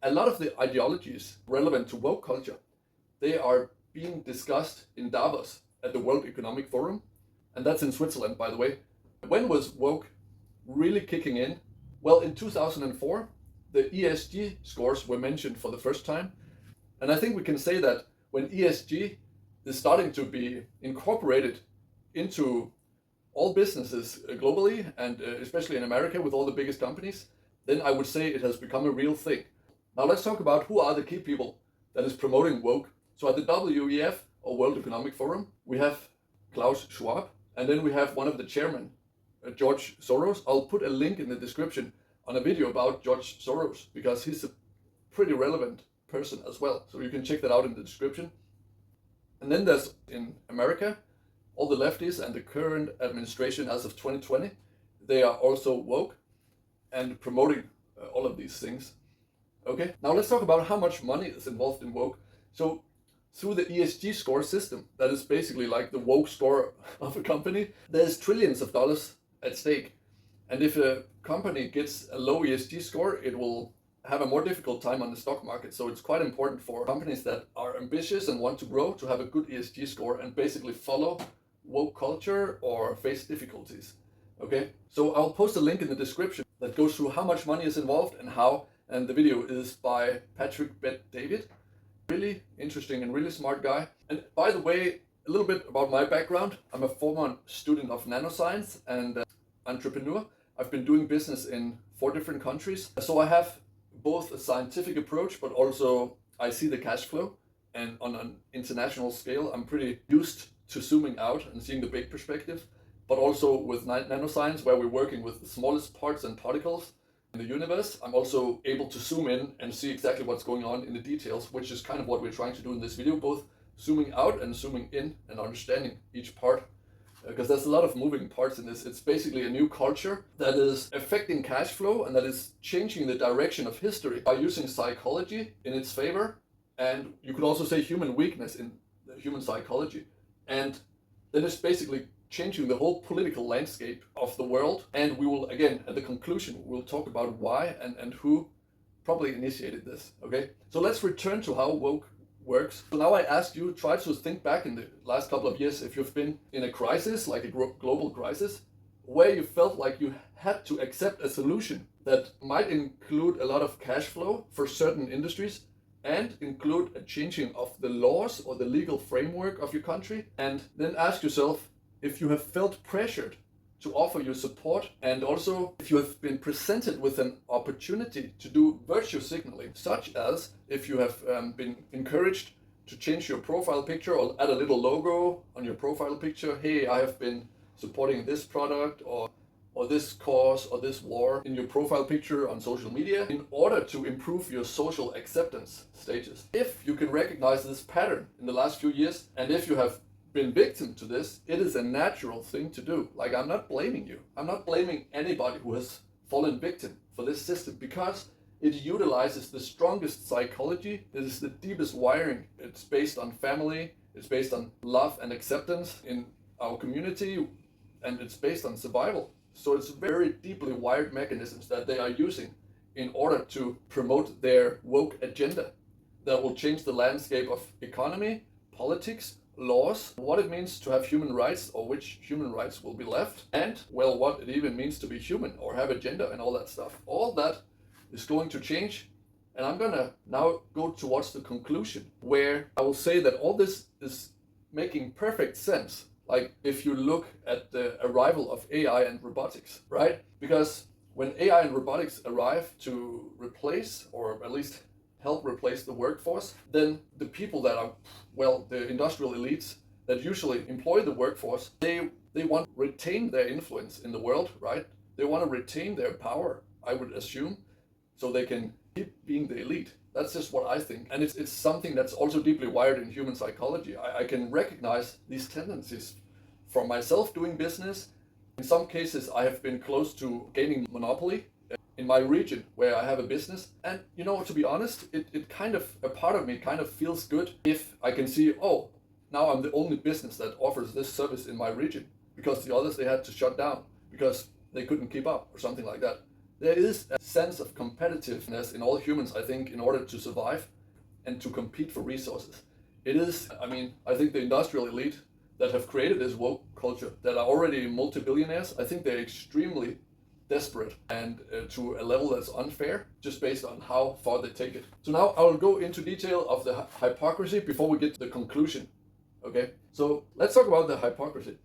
a lot of the ideologies relevant to woke culture, they are being discussed in Davos at the World Economic Forum, and that's in Switzerland, by the way. When was woke really kicking in? Well, in 2004, the ESG scores were mentioned for the first time, and I think we can say that when ESG is starting to be incorporated into all businesses globally, and especially in America with all the biggest companies, then I would say it has become a real thing. Now let's talk about who are the key people that is promoting woke. So at the WEF, or World Economic Forum, we have Klaus Schwab, and then we have one of the chairmen, George Soros. I'll put a link in the description on a video about George Soros, because he's a pretty relevant person as well. So you can check that out in the description. And then there's, in America, all the lefties and the current administration as of 2020, they are also woke and promoting all of these things. Okay, now let's talk about how much money is involved in woke. So through the ESG score system, that is basically like the woke score of a company, there's trillions of dollars at stake. And if a company gets a low ESG score, it will have a more difficult time on the stock market. So it's quite important for companies that are ambitious and want to grow to have a good ESG score and basically follow woke culture or face difficulties. Okay, so I'll post a link in the description that goes through how much money is involved and how, and the video is by Patrick Bet-David. Really interesting and really smart guy. And by the way, a little bit about my background. I'm a former student of nanoscience and entrepreneur. I've been doing business in 4 different countries. So I have both a scientific approach, but also I see the cash flow. And on an international scale, I'm pretty used to zooming out and seeing the big perspective. But also with nanoscience, where we're working with the smallest parts and particles in the universe, I'm also able to zoom in and see exactly what's going on in the details, which is kind of what we're trying to do in this video, both zooming out and zooming in and understanding each part, because there's a lot of moving parts in this. It's basically a new culture that is affecting cash flow and that is changing the direction of history by using psychology in its favor, and you could also say human weakness in the human psychology. And then it's basically changing the whole political landscape of the world. And we will, again, at the conclusion, we'll talk about why and who probably initiated this, okay? So let's return to how woke works. So now I ask you, try to think back in the last couple of years, if you've been in a crisis, like a global crisis, where you felt like you had to accept a solution that might include a lot of cash flow for certain industries and include a changing of the laws or the legal framework of your country, and then ask yourself, if you have felt pressured to offer your support, and also if you have been presented with an opportunity to do virtue signaling, such as if you have been encouraged to change your profile picture or add a little logo on your profile picture. Hey, I have been supporting this product or this cause or this war in your profile picture on social media in order to improve your social acceptance status. If you can recognize this pattern in the last few years, and if you have been victim to this, it is a natural thing to do. Like, I'm not blaming you. I'm not blaming anybody who has fallen victim for this system, because it utilizes the strongest psychology. It is the deepest wiring. It's based on family. It's based on love and acceptance in our community, and it's based on survival. So it's very deeply wired mechanisms that they are using in order to promote their woke agenda that will change the landscape of economy, politics, laws, what it means to have human rights or which human rights will be left, and, well, what it even means to be human or have a gender and all that stuff. All that is going to change, and I'm gonna now go towards the conclusion, where I will say that all this is making perfect sense. Like, if you look at the arrival of AI and robotics, right? Because when AI and robotics arrive to replace, or at least help replace the workforce, then the people that are, well, the industrial elites that usually employ the workforce, they want to retain their influence in the world, right? They want to retain their power, I would assume, so they can keep being the elite. That's just what I think. And it's something that's also deeply wired in human psychology. I can recognize these tendencies from myself doing business. In some cases, I have been close to gaining monopoly in my region where I have a business. And, you know, to be honest, it kind of, a part of me kind of feels good if I can see, oh, now I'm the only business that offers this service in my region, because the others, they had to shut down because they couldn't keep up or something like that. there is a sense of competitiveness in all humans, I think, in order to survive and to compete for resources. It is, I think the industrial elite that have created this woke culture, that are already multi-billionaires, I think they're extremely desperate and to a level that's unfair, just based on how far they take it. So now I will go into detail of the hypocrisy before we get to the conclusion. Okay, so let's talk about the hypocrisy.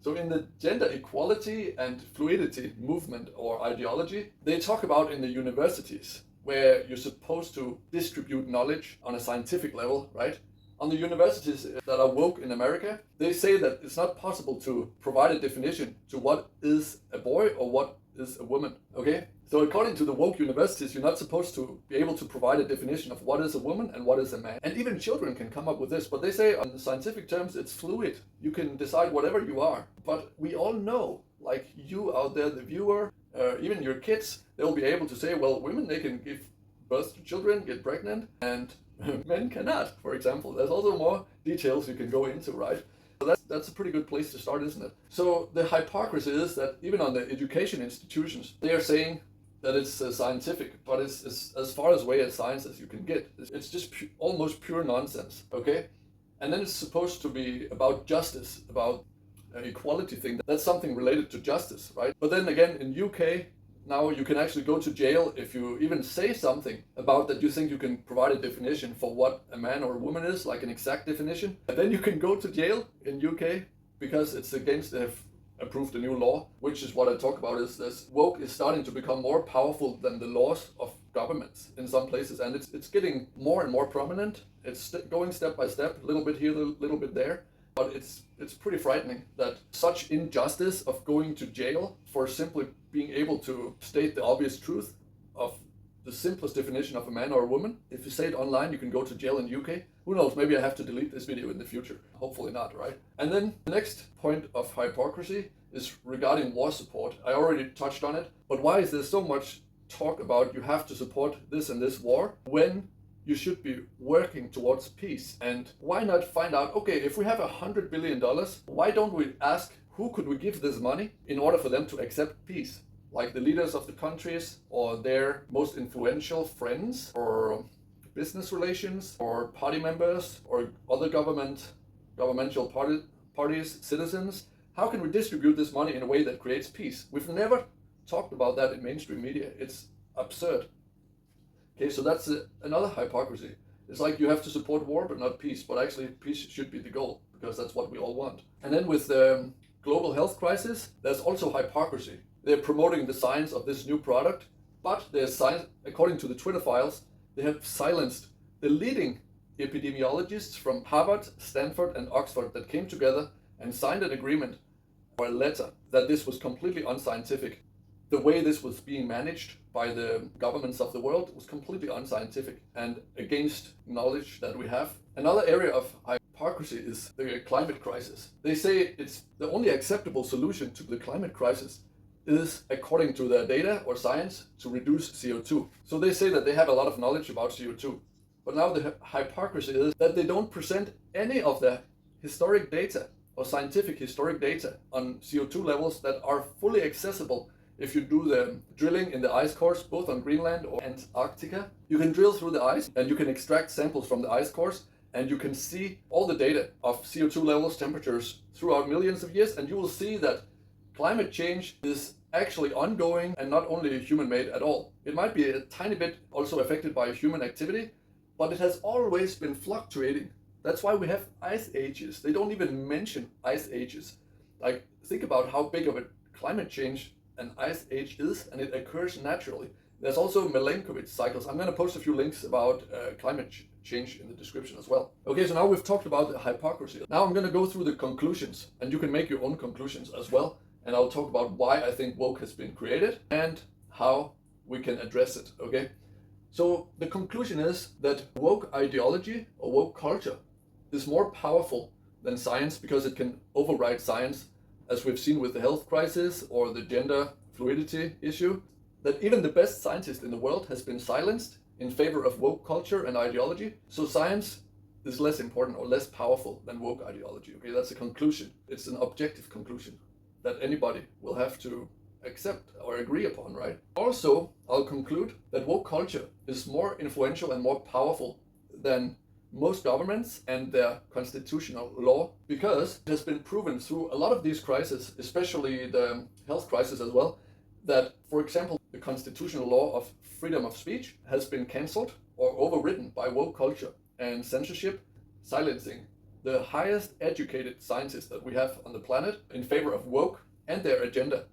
So in the gender equality and fluidity movement or ideology, they talk about in the universities where you're supposed to distribute knowledge on a scientific level, right? On the universities that are woke in America, they say that it's not possible to provide a definition to what is a boy or what is a woman, okay? So according to the woke universities, you're not supposed to be able to provide a definition of what is a woman and what is a man. And even children can come up with this, but they say on the scientific terms, it's fluid. You can decide whatever you are. But we all know, like you out there, the viewer, even your kids, they'll be able to say, well, women, they can give birth to children, get pregnant, and men cannot, for example. There's also more details you can go into, right? So that's a pretty good place to start, isn't it? So the hypocrisy is that even on the education institutions, they are saying that it's scientific, but it's as far away as science as you can get. It's just almost pure nonsense, okay? And then it's supposed to be about justice, about an equality thing. That's something related to justice, right? But then again, in UK, now you can actually go to jail if you even say something about that you think you can provide a definition for what a man or a woman is, like an exact definition. And then you can go to jail in UK because it's against, they have approved a new law, which is what I talk about, is this woke is starting to become more powerful than the laws of governments in some places. And it's getting more and more prominent. It's going step by step, a little bit here, a little bit there. But it's pretty frightening that such injustice of going to jail for simply being able to state the obvious truth of the simplest definition of a man or a woman. If you say it online, you can go to jail in UK. Who knows, maybe I have to delete this video in the future. Hopefully not, right? And then the next point of hypocrisy is regarding war support. I already touched on it, but why is there so much talk about you have to support this and this war when you should be working towards peace? And why not find out, okay, if we have $100 billion, why don't we ask who could we give this money in order for them to accept peace? Like the leaders of the countries or their most influential friends or business relations or party members or other governmental parties, citizens. How can we distribute this money in a way that creates peace? We've never talked about that in mainstream media. It's absurd. Okay, so that's another hypocrisy. It's like you have to support war but not peace, but actually peace should be the goal because that's what we all want. And then with the global health crisis, there's also hypocrisy. They're promoting the science of this new product, but according to the Twitter files, they have silenced the leading epidemiologists from Harvard, Stanford, and Oxford that came together and signed an agreement or a letter that this was completely unscientific. The way this was being managed by the governments of the world was completely unscientific and against knowledge that we have. Another area of hypocrisy is the climate crisis. They say it's the only acceptable solution to the climate crisis is, according to their data or science, to reduce CO2. So they say that they have a lot of knowledge about CO2. But now the hypocrisy is that they don't present any of the historic data or scientific historic data on CO2 levels that are fully accessible. If you do the drilling in the ice cores, both on Greenland or Antarctica, you can drill through the ice and you can extract samples from the ice cores and you can see all the data of CO2 levels, temperatures throughout millions of years, and you will see that climate change is actually ongoing and not only human-made at all. It might be a tiny bit also affected by human activity, but it has always been fluctuating. That's why we have ice ages. They don't even mention ice ages. Like, think about how big of a climate change an ice age is, and it occurs naturally. There's also Milankovitch cycles. I'm going to post a few links about climate change in the description as well. Okay, so now we've talked about the hypocrisy. Now I'm going to go through the conclusions, and you can make your own conclusions as well. And I'll talk about why I think woke has been created and how we can address it, okay? So the conclusion is that woke ideology or woke culture is more powerful than science because it can override science, as we've seen with the health crisis or the gender fluidity issue, that even the best scientist in the world has been silenced in favor of woke culture and ideology. So science is less important or less powerful than woke ideology, okay? That's a conclusion. It's an objective conclusion that anybody will have to accept or agree upon, right? Also, I'll conclude that woke culture is more influential and more powerful than most governments and their constitutional law, because it has been proven through a lot of these crises, especially the health crisis as well, that, for example, the constitutional law of freedom of speech has been cancelled or overridden by woke culture and censorship, silencing the highest educated scientists that we have on the planet in favor of woke and their agenda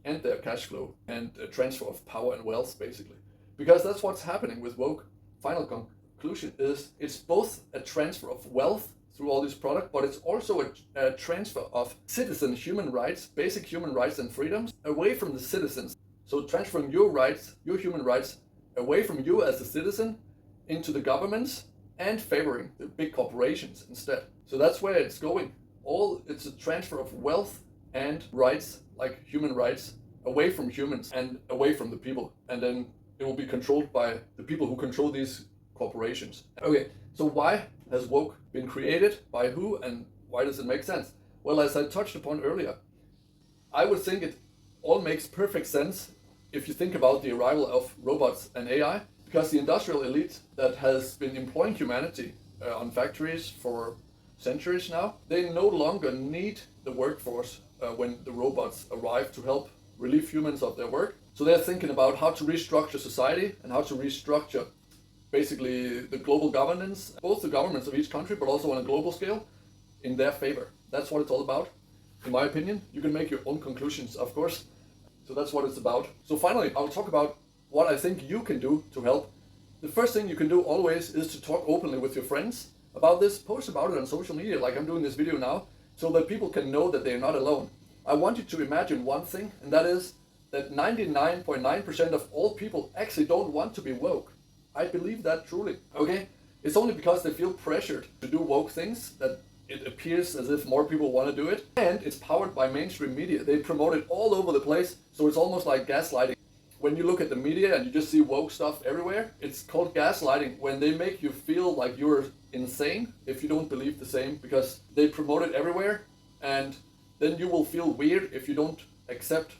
and their cash flow and transfer of power and wealth, basically. Because that's what's happening with woke. Final conclusion is it's both a transfer of wealth through all these products, but it's also a transfer of citizen human rights, basic human rights and freedoms away from the citizens. So transferring your rights, your human rights, away from you as a citizen into the governments and favoring the big corporations instead. So that's where it's going. It's a transfer of wealth and rights, like human rights, away from humans and away from the people. And then it will be controlled by the people who control these corporations. Okay, so why has woke been created? By who? And why does it make sense? Well, as I touched upon earlier, I would think it all makes perfect sense if you think about the arrival of robots and AI, because the industrial elite that has been employing humanity on factories for centuries now, they no longer need the workforce when the robots arrive to help relieve humans of their work. So they're thinking about how to restructure society and how to restructure basically the global governance, both the governments of each country, but also on a global scale, in their favor. That's what it's all about, in my opinion. You can make your own conclusions, of course. So that's what it's about. So finally, I'll talk about what I think you can do to help. The first thing you can do always is to talk openly with your friends about this. Post about it on social media, like I'm doing this video now, so that people can know that they're not alone. I want you to imagine one thing, and that is that 99.9% of all people actually don't want to be woke. I believe that truly, okay? It's only because they feel pressured to do woke things that it appears as if more people want to do it. And it's powered by mainstream media. They promote it all over the place, so it's almost like gaslighting. When you look at the media and you just see woke stuff everywhere, it's called gaslighting, when they make you feel like you're insane if you don't believe the same, because they promote it everywhere, and then you will feel weird if you don't accept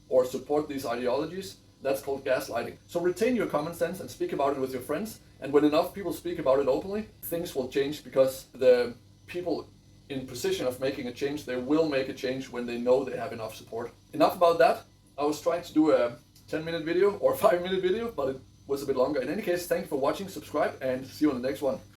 or support these ideologies. That's called gaslighting. So retain your common sense and speak about it with your friends. And when enough people speak about it openly, things will change, because the people in position of making a change, they will make a change when they know they have enough support. Enough about that. I was trying to do a 10-minute video or 5-minute video, but it was a bit longer. In any case, thank you for watching, subscribe, and see you on the next one.